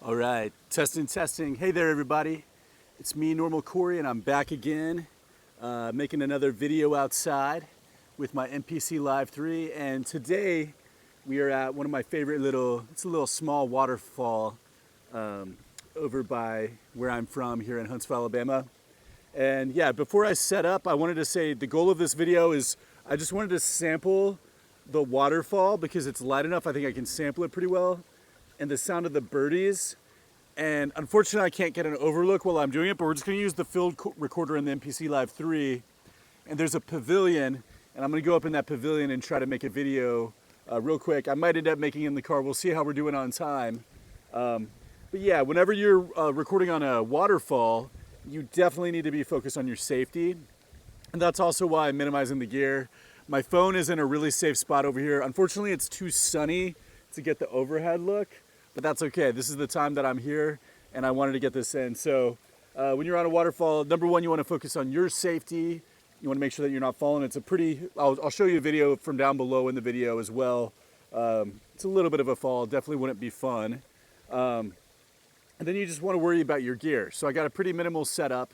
All right, testing, testing. Hey there, everybody. It's me, Normal Corey, and I'm back again, making another video outside with my MPC Live 3. And today we are at one of my favorite it's a little small waterfall over by where I'm from here in Huntsville, Alabama. And yeah, before I set up, I wanted to say the goal of this video is I just wanted to sample the waterfall because it's light enough. I think I can sample it pretty well. And the sound of the birdies. And unfortunately, I can't get an overlook while I'm doing it, but we're just going to use the field recorder in the MPC Live 3. And there's a pavilion, and I'm going to go up in that pavilion and try to make a video real quick. I might end up making it in the car. We'll see how we're doing on time. But yeah, whenever you're recording on a waterfall, you definitely need to be focused on your safety. And that's also why I'm minimizing the gear. My phone is in a really safe spot over here. Unfortunately, it's too sunny to get the overhead look, but that's okay. This is the time that I'm here, and I wanted to get this in. So when you're on a waterfall, number one, you want to focus on your safety. You want to make sure that you're not falling. It's a pretty, I'll show you a video from down below in the video as well. It's a little bit of a fall, definitely wouldn't be fun. And then you just want to worry about your gear. So I got a pretty minimal setup,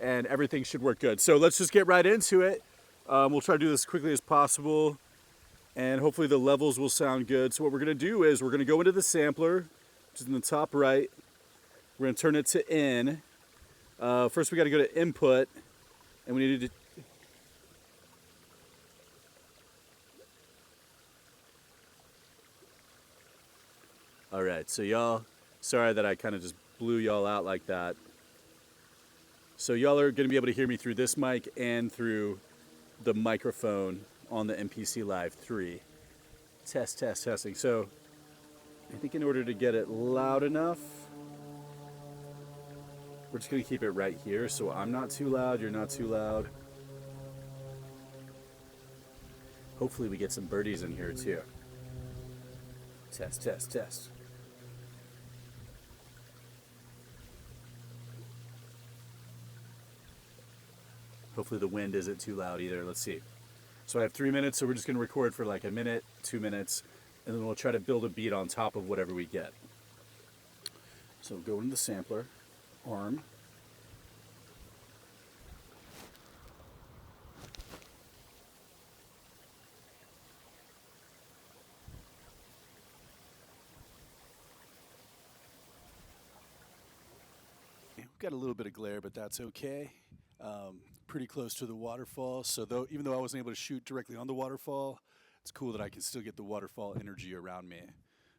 and everything should work good. So let's just get right into it. We'll try to do this as quickly as possible, and hopefully the levels will sound good. So what we're gonna do is we're gonna go into the sampler, which is in the top right. We're gonna turn it to in. First we gotta go to input, and we need to... All right, so y'all, sorry that I kind of just blew y'all out like that. So y'all are gonna be able to hear me through this mic and through the microphone on the MPC Live 3. Testing. So I think in order to get it loud enough, we're just gonna keep it right here so I'm not too loud, you're not too loud. Hopefully we get some birdies in here too. Test. Hopefully the wind isn't too loud either. Let's see. So I have 3 minutes, so we're just gonna record for like a minute, 2 minutes, and then we'll try to build a beat on top of whatever we get. So go into the sampler, arm. We've got a little bit of glare, but that's okay. Pretty close to the waterfall, so even though I wasn't able to shoot directly on the waterfall, it's cool that I can still get the waterfall energy around me.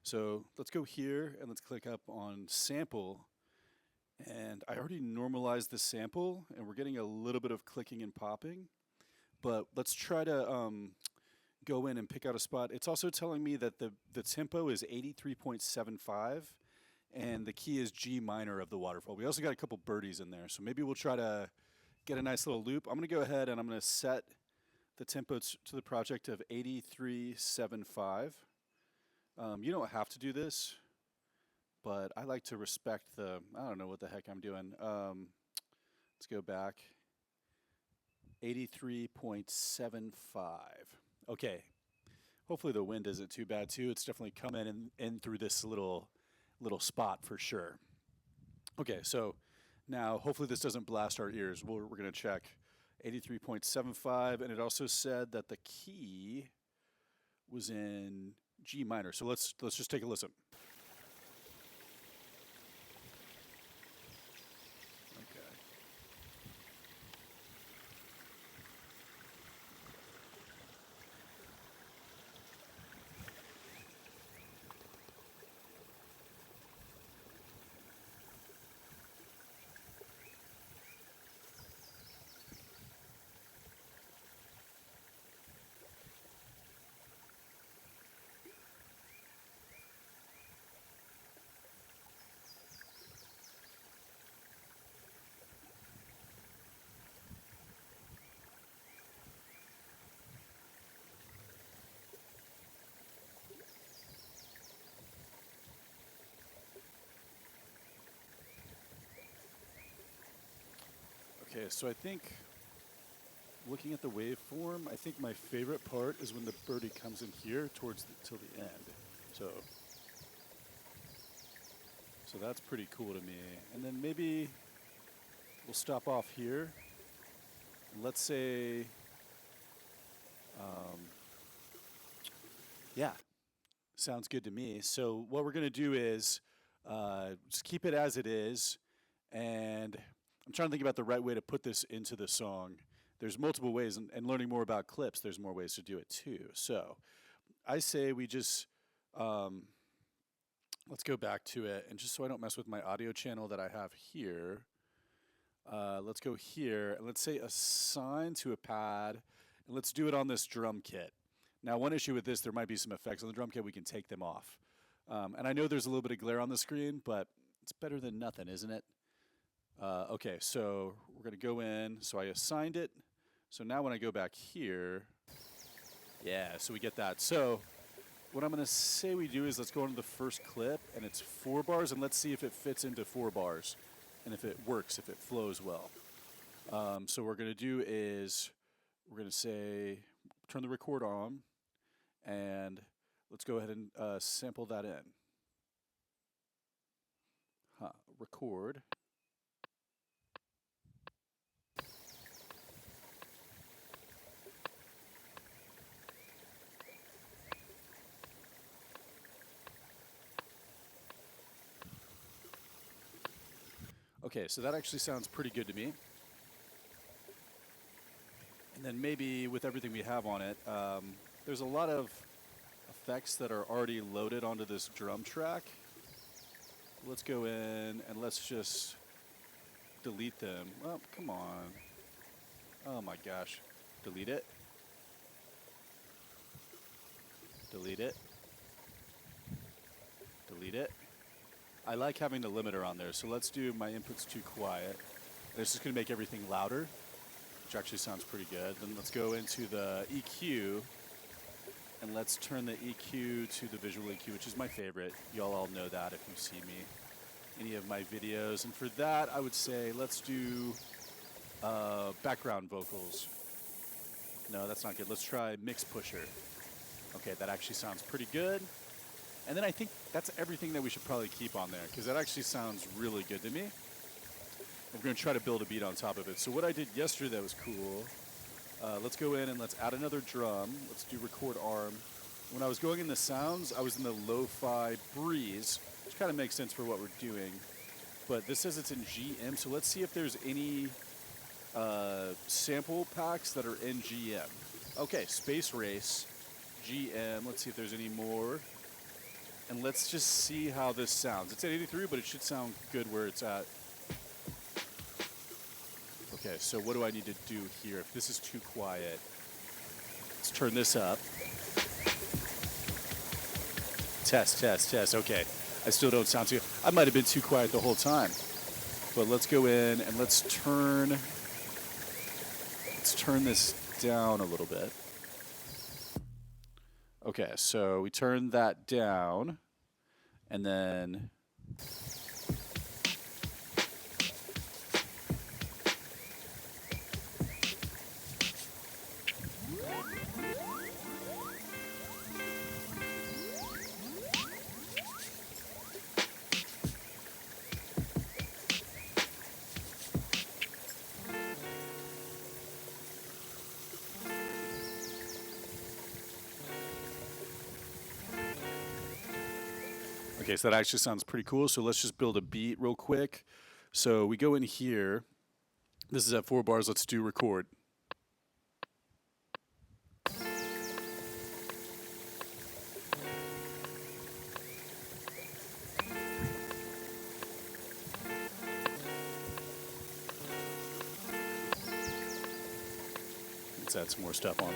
So let's go here and let's click up on sample. And I already normalized the sample, and we're getting a little bit of clicking and popping. But let's try to go in and pick out a spot. It's also telling me that the tempo is 83.75, and the key is G minor of the waterfall. We also got a couple birdies in there, so maybe we'll try to get a nice little loop. I'm going to go ahead and I'm going to set the tempo to the project of 83.75. You don't have to do this, but I like to respect I don't know what the heck I'm doing. Let's go back. 83.75. Okay. Hopefully the wind isn't too bad too. It's definitely coming in through this little spot for sure. Okay, so now hopefully this doesn't blast our ears. We're going to check 83.75, and it also said that the key was in G minor. So let's just take a listen. Okay, so I think looking at the waveform, I think my favorite part is when the birdie comes in here till the end. So So that's pretty cool to me. And then maybe we'll stop off here. And let's say, yeah, sounds good to me. So what we're going to do is just keep it as it is. And I'm trying to think about the right way to put this into the song. There's multiple ways, and learning more about clips, there's more ways to do it too. So I say we just, let's go back to it. And just so I don't mess with my audio channel that I have here, let's go here and let's say assign to a pad, and let's do it on this drum kit. Now, one issue with this, there might be some effects on the drum kit. We can take them off. And I know there's a little bit of glare on the screen, but it's better than nothing, isn't it? Okay, so we're going to go in. So I assigned it. So now when I go back here, yeah, so we get that. So what I'm going to say we do is let's go into the first clip, and it's 4 bars, and let's see if it fits into 4 bars and if it works, if it flows well. So what we're going to do is we're going to say turn the record on, and let's go ahead and sample that in. Record. Okay, so that actually sounds pretty good to me. And then maybe with everything we have on it, there's a lot of effects that are already loaded onto this drum track. Let's go in and let's just delete them. Well, come on. Oh my gosh. Delete it. Delete it. Delete it. I like having the limiter on there, so let's do my input's too quiet. This is going to make everything louder, which actually sounds pretty good. Then let's go into the EQ, and let's turn the EQ to the visual EQ, which is my favorite. Y'all all know that if you see me, any of my videos. And for that, I would say let's do background vocals. No, that's not good. Let's try mix pusher. Okay, that actually sounds pretty good. And then I think that's everything that we should probably keep on there, because that actually sounds really good to me. We're going to try to build a beat on top of it. So what I did yesterday that was cool, let's go in and let's add another drum. Let's do record arm. When I was going in the sounds, I was in the lo-fi breeze, which kind of makes sense for what we're doing. But this says it's in GM, so let's see if there's any sample packs that are in GM. Okay, Space Race, GM. Let's see if there's any more. And let's just see how this sounds. It's at 83, but it should sound good where it's at. Okay, so what do I need to do here? If this is too quiet, let's turn this up. Test, test, test. Okay, I still don't sound too... I might have been too quiet the whole time. But let's go in and let's turn this down a little bit. Okay, so we turn that down, and then okay, so that actually sounds pretty cool. So let's just build a beat real quick. So we go in here. This is at 4 bars. Let's do record. Let's add some more stuff on.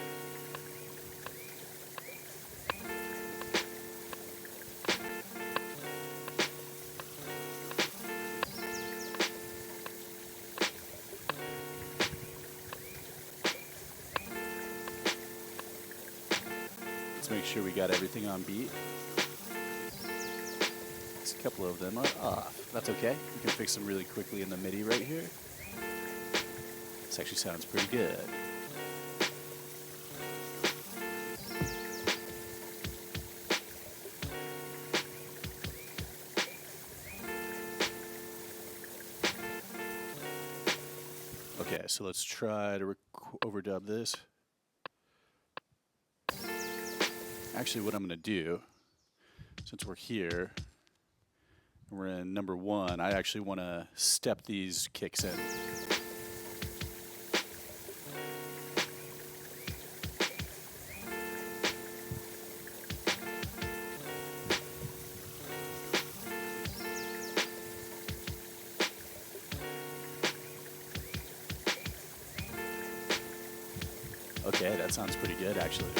Let's make sure we got everything on beat. There's a couple of them are off. That's okay. We can fix them really quickly in the MIDI right here. This actually sounds pretty good. Okay, so let's try to overdub this. Actually, what I'm going to do, since we're here, we're in number 1, I actually want to step these kicks in. Okay, that sounds pretty good, actually.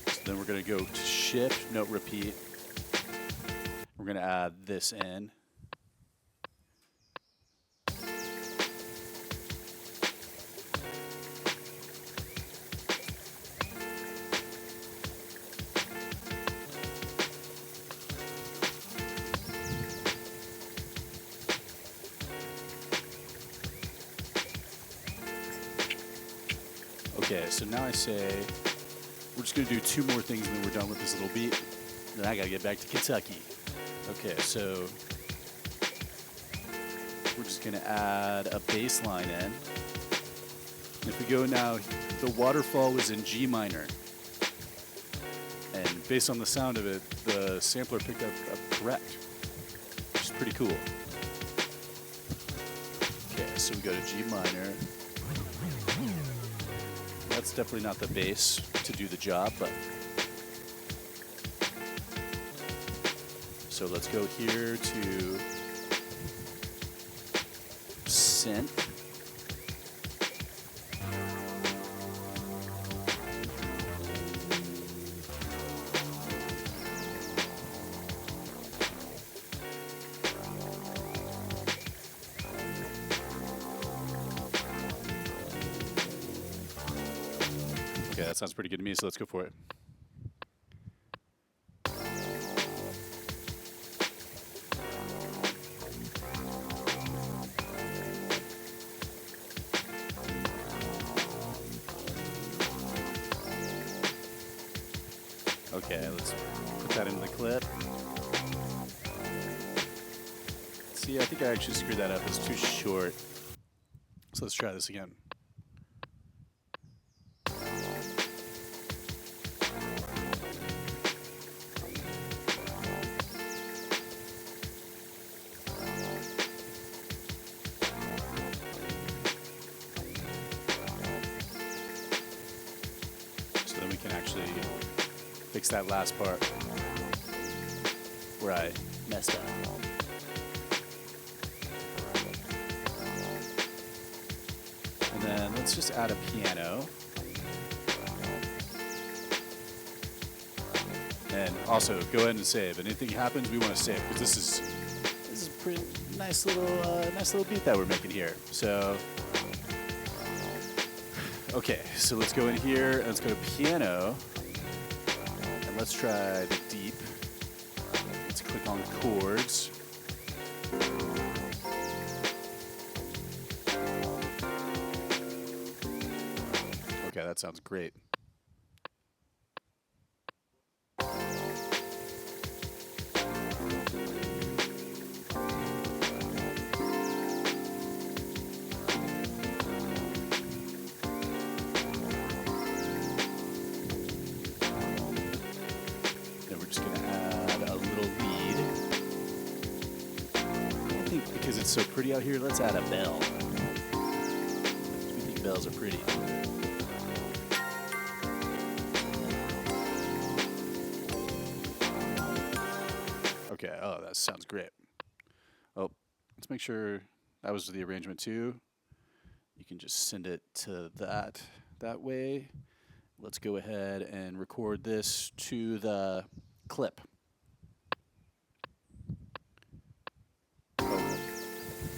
So then we're going to go to shift, note, repeat. We're going to add this in. Okay, so now I say we're just going to do 2 more things and then we're done with this little beat. Then I got to get back to Kentucky. Okay, so we're just going to add a bass line in. If we go now, the waterfall was in G minor. And based on the sound of it, the sampler picked up correct, which is pretty cool. Okay, so we go to G minor. That's definitely not the bass to do the job, but so let's go here to synth. Okay, that sounds pretty good to me, so let's go for it. Okay, let's put that into the clip. See, I think I actually screwed that up. It's too short. So let's try this again. So then we can actually fix that last part where I messed up. And then let's just add a piano. And also go ahead and save. And anything happens, we want to save because this is a pretty nice little beat that we're making here. So okay, so let's go in here and let's go to piano. And let's try the deep. Let's click on chords. Okay, that sounds great. Because it's so pretty out here, let's add a bell. We think bells are pretty. Okay, oh, that sounds great. Oh, let's make sure that was the arrangement too. You can just send it to that way. Let's go ahead and record this to the clip.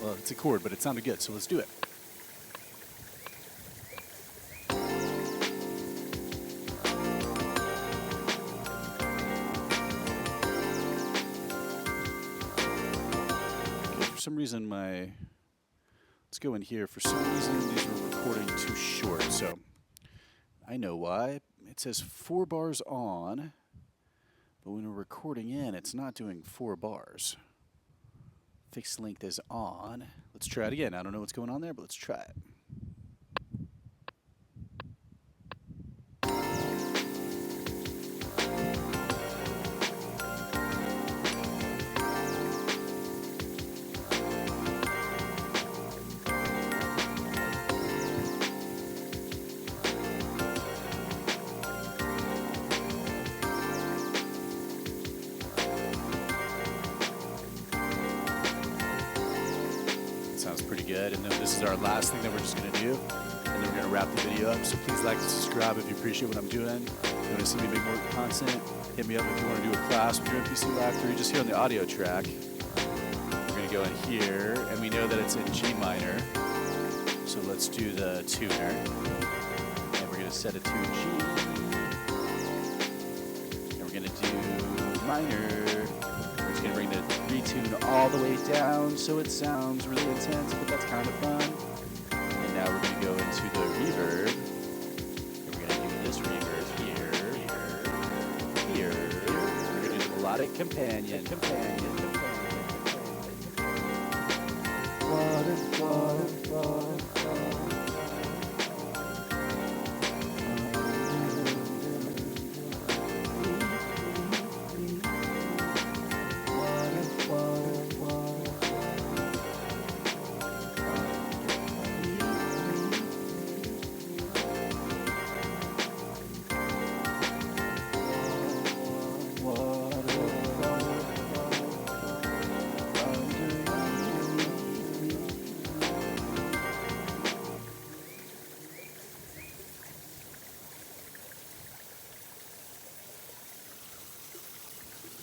Well, it's a chord, but it sounded good, so let's do it. Okay, for some reason let's go in here. For some reason, these were recording too short, so I know why. It says 4 bars on, But when we're recording in, it's not doing 4 bars. Fixed length is on. Let's try it again. I don't know what's going on there, but let's try it. Sounds pretty good. And then this is our last thing that we're just going to do. And then we're going to wrap the video up. So please like and subscribe if you appreciate what I'm doing. If you want to see me make more content, hit me up if you want to do a class with your MPC Live 3. Just here on the audio track. We're going to go in here. And we know that it's in G minor. So let's do the tuner. And we're going to set it to G. And we're going to do minor. We're just going to bring the retune all the way down so it sounds really intense, but that's kind of fun. And now we're going to go into the reverb. And we're going to do this reverb here. We're going to do the melodic companion.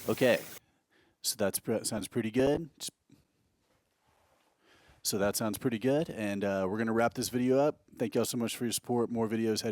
Okay, so that sounds pretty good. So that sounds pretty good, and we're going to wrap this video up. Thank y'all so much for your support. More videos headed